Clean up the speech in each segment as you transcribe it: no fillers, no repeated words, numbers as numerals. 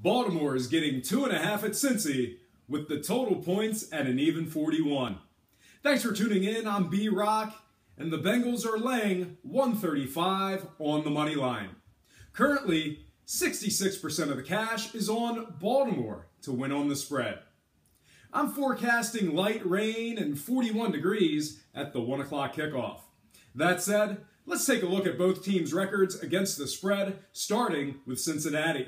Baltimore is getting 2.5 at Cincy with the total points at an even 41. Thanks for tuning in. I'm B-Rock, and the Bengals are laying 135 on the money line. Currently, 66% of the cash is on Baltimore to win on the spread. I'm forecasting light rain and 41 degrees at the 1 o'clock kickoff. That said, let's take a look at both teams' records against the spread, starting with Cincinnati.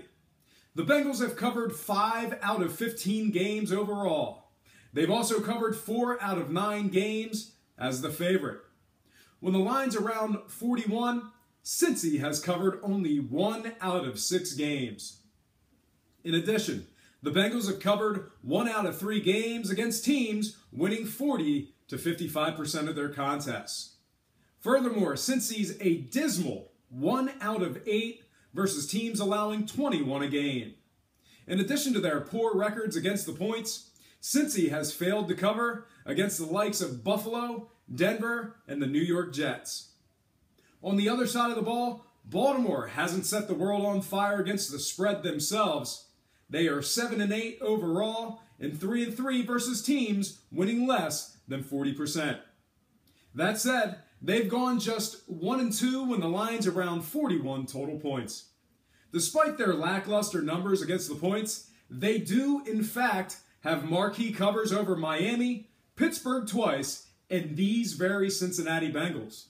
The Bengals have covered 5 out of 15 games overall. They've also covered 4 out of 9 games as the favorite. When the line's around 41, Cincy has covered only 1 out of 6 games. In addition, the Bengals have covered 1 out of 3 games against teams winning 40 to 55% of their contests. Furthermore, Cincy's a dismal 1 out of 8 versus teams allowing 21 a game. In addition to their poor records against the points, Cincy has failed to cover against the likes of Buffalo, Denver, and the New York Jets. On the other side of the ball, Baltimore hasn't set the world on fire against the spread themselves. They are 7-8 overall and 3-3 versus teams winning less than 40%. That said, they've gone just 1-2 when the line's around 41 total points. Despite their lackluster numbers against the points, they do, in fact, have marquee covers over Miami, Pittsburgh twice, and these very Cincinnati Bengals.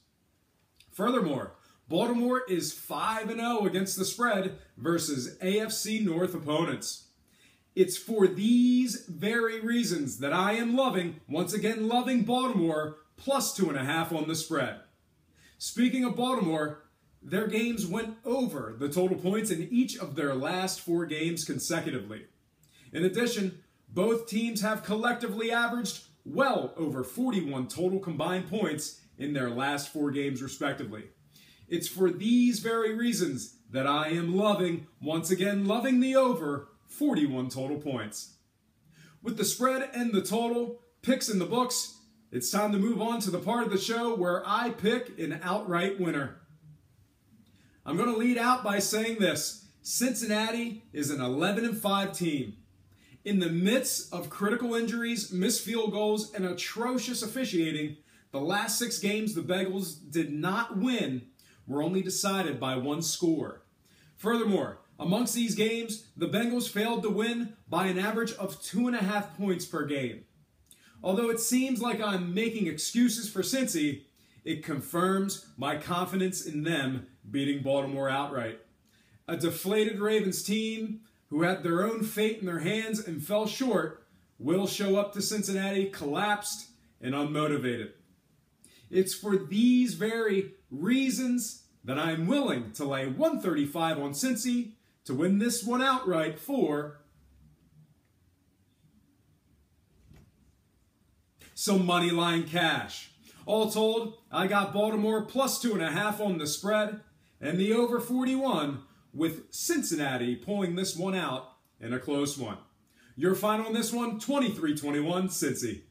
Furthermore, Baltimore is 5-0 against the spread versus AFC North opponents. It's for these very reasons that I am once again loving Baltimore plus 2.5 on the spread. Speaking of Baltimore, their games went over the total points in each of their last 4 games consecutively. In addition, both teams have collectively averaged well over 41 total combined points in their last 4 games respectively. It's for these very reasons that I am once again loving the over 41 total points. With the spread and the total, picks in the books, it's time to move on to the part of the show where I pick an outright winner. I'm going to lead out by saying this: Cincinnati is an 11-5 team. In the midst of critical injuries, missed field goals, and atrocious officiating, the last 6 games the Bengals did not win were only decided by 1 score. Furthermore, amongst these games, the Bengals failed to win by an average of 2.5 points per game. Although it seems like I'm making excuses for Cincy, it confirms my confidence in them beating Baltimore outright. A deflated Ravens team who had their own fate in their hands and fell short will show up to Cincinnati collapsed and unmotivated. It's for these very reasons that I'm willing to lay 135 on Cincy to win this one outright for some money line cash. All told, I got Baltimore plus 2.5 on the spread and the over 41, with Cincinnati pulling this one out in a close one. Your final on this one, 23-21 Cincy.